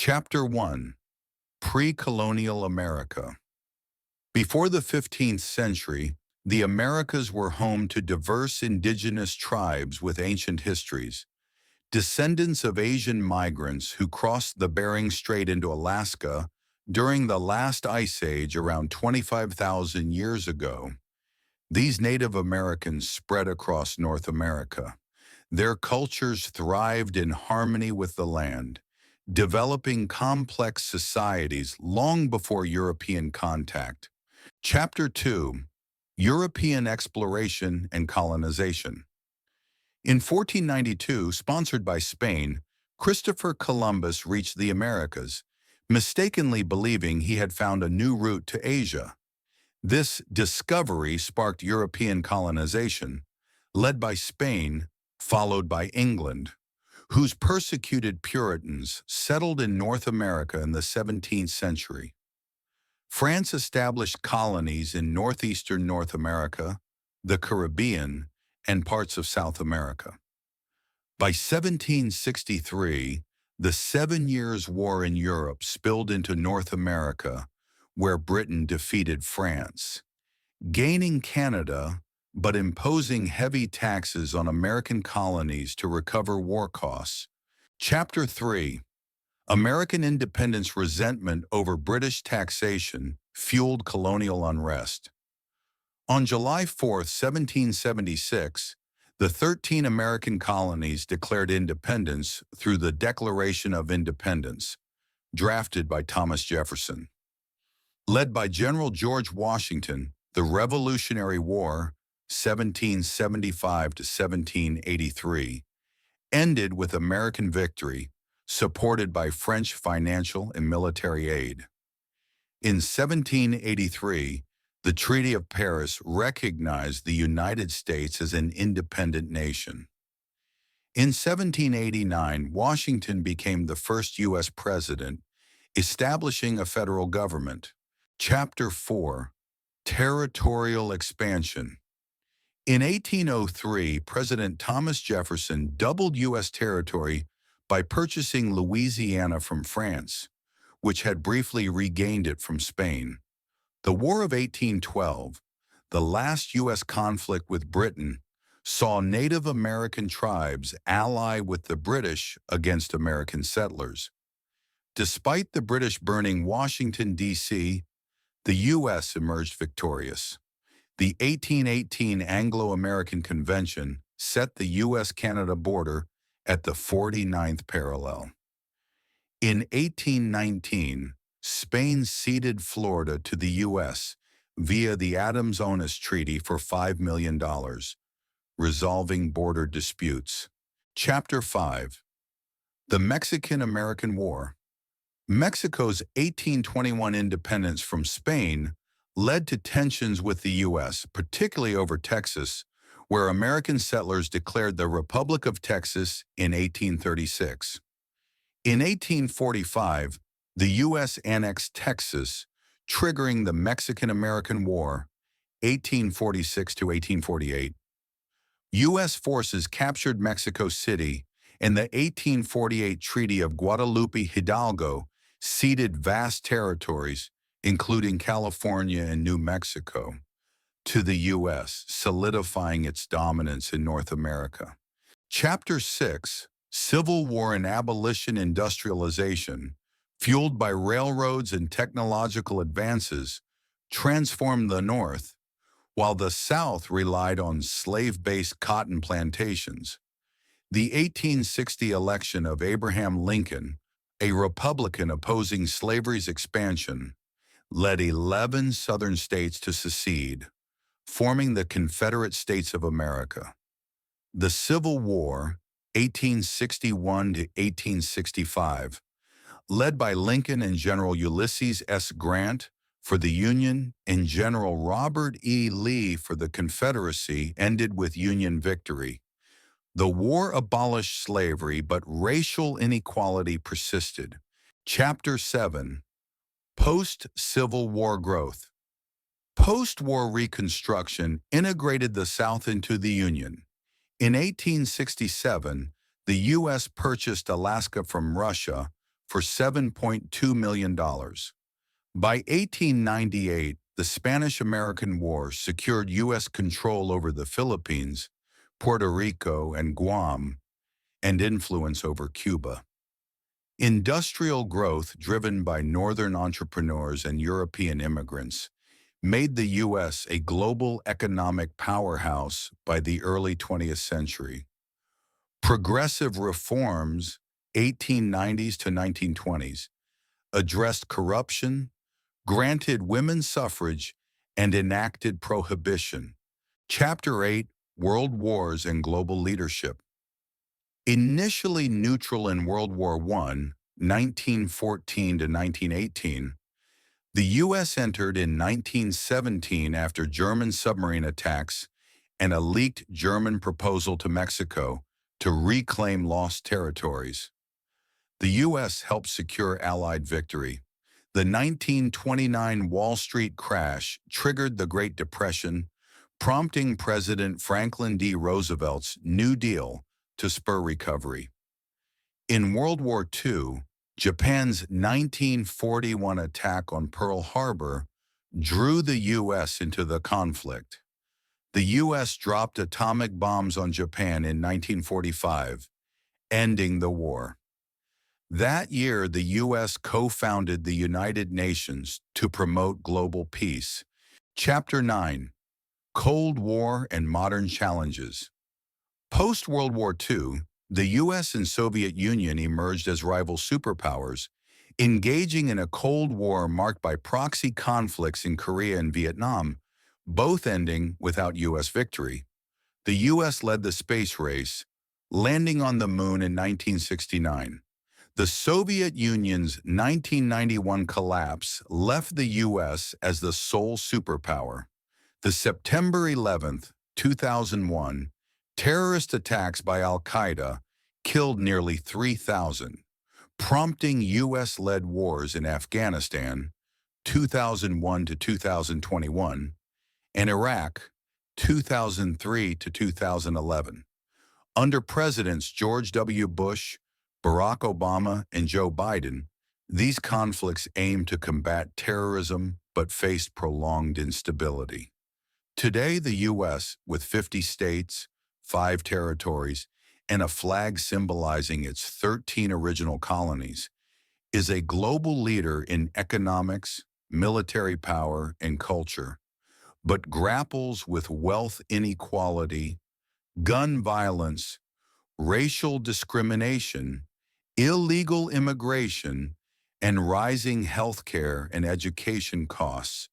Chapter 1. Pre-Colonial America. Before the 15th century, the Americas were home to diverse indigenous tribes with ancient histories, descendants of Asian migrants who crossed the Bering Strait into Alaska during the last ice age around 25,000 years ago. These Native Americans spread across North America. Their cultures thrived in harmony with the land, developing complex societies long before European contact. Chapter 2. European Exploration and Colonization. In 1492, sponsored by Spain, Christopher Columbus reached the Americas, mistakenly believing he had found a new route to Asia. This discovery sparked European colonization, led by Spain, followed by England, whose persecuted Puritans settled in North America in the 17th century. France established colonies in northeastern North America, the Caribbean, and parts of South America. By 1763, the 7 Years' War in Europe spilled into North America, where Britain defeated France, gaining Canada but imposing heavy taxes on American colonies to recover war costs. Chapter 3. American independence resentment over British taxation fueled colonial unrest. On July 4, 1776, the 13 American colonies declared independence through the Declaration of Independence, drafted by Thomas Jefferson. Led by General George Washington, the Revolutionary War, 1775 to 1783, ended with American victory, supported by French financial and military aid. In 1783, the Treaty of Paris recognized the United States as an independent nation. In 1789, Washington became the first U.S. president, establishing a federal government. Chapter 4. Territorial Expansion. In 1803, President Thomas Jefferson doubled U.S. territory by purchasing Louisiana from France, which had briefly regained it from Spain. The War of 1812, the last U.S. conflict with Britain, saw Native American tribes ally with the British against American settlers. Despite the British burning Washington, D.C., the U.S. emerged victorious. The 1818 Anglo-American Convention set the U.S.-Canada border at the 49th parallel. In 1819, Spain ceded Florida to the U.S. via the Adams-Onis Treaty for $5 million, resolving border disputes. Chapter 5. The Mexican-American War. Mexico's 1821 independence from Spain led to tensions with the U.S., particularly over Texas, where American settlers declared the Republic of Texas in 1836. In 1845, the U.S. annexed Texas, triggering the Mexican-American War, 1846 to 1848. U.S. forces captured Mexico City, and the 1848 Treaty of Guadalupe Hidalgo ceded vast territories, including California and New Mexico, to the U.S., solidifying its dominance in North America. Chapter 6. Civil War and Abolition Industrialization, fueled by railroads and technological advances, transformed the North, while the South relied on slave-based cotton plantations. The 1860 election of Abraham Lincoln, a Republican opposing slavery's expansion, led 11 Southern states to secede, forming the Confederate States of America. The Civil War, 1861 to 1865, led by Lincoln and General Ulysses S. Grant for the Union and General Robert E. Lee for the Confederacy, ended with Union victory. The war abolished slavery, but racial inequality persisted. Chapter 7. Post-Civil War Growth. Post-war Reconstruction integrated the South into the Union. In 1867, the U.S. purchased Alaska from Russia for $7.2 million. By 1898, the Spanish-American War secured U.S. control over the Philippines, Puerto Rico, and Guam, and influence over Cuba. Industrial growth driven by Northern entrepreneurs and European immigrants made the U.S. a global economic powerhouse by the early 20th century. Progressive reforms, 1890s to 1920s, addressed corruption, granted women's suffrage, and enacted prohibition. Chapter 8, World Wars and Global Leadership. Initially neutral in World War I, 1914 to 1918, the U.S. entered in 1917 after German submarine attacks and a leaked German proposal to Mexico to reclaim lost territories. The U.S. helped secure Allied victory. The 1929 Wall Street crash triggered the Great Depression, prompting President Franklin D. Roosevelt's New Deal to spur recovery. In World War II, Japan's 1941 attack on Pearl Harbor drew the U.S. into the conflict. The U.S. dropped atomic bombs on Japan in 1945, ending the war. That year, the U.S. co-founded the United Nations to promote global peace. Chapter 9, Cold War and Modern Challenges. Post-World War II, the U.S. and Soviet Union emerged as rival superpowers, engaging in a Cold War marked by proxy conflicts in Korea and Vietnam, both ending without U.S. victory. The U.S. led the space race, landing on the moon in 1969. The Soviet Union's 1991 collapse left the U.S. as the sole superpower. The September 11, 2001, terrorist attacks by al-Qaeda killed nearly 3,000, prompting U.S.-led wars in Afghanistan, 2001 to 2021, and Iraq, 2003 to 2011. Under Presidents George W. Bush, Barack Obama, and Joe Biden, these conflicts aimed to combat terrorism but faced prolonged instability. Today, the U.S., with 50 states, 5 territories, and a flag symbolizing its 13 original colonies, is a global leader in economics, military power, and culture, but grapples with wealth inequality, gun violence, racial discrimination, illegal immigration, and rising healthcare and education costs.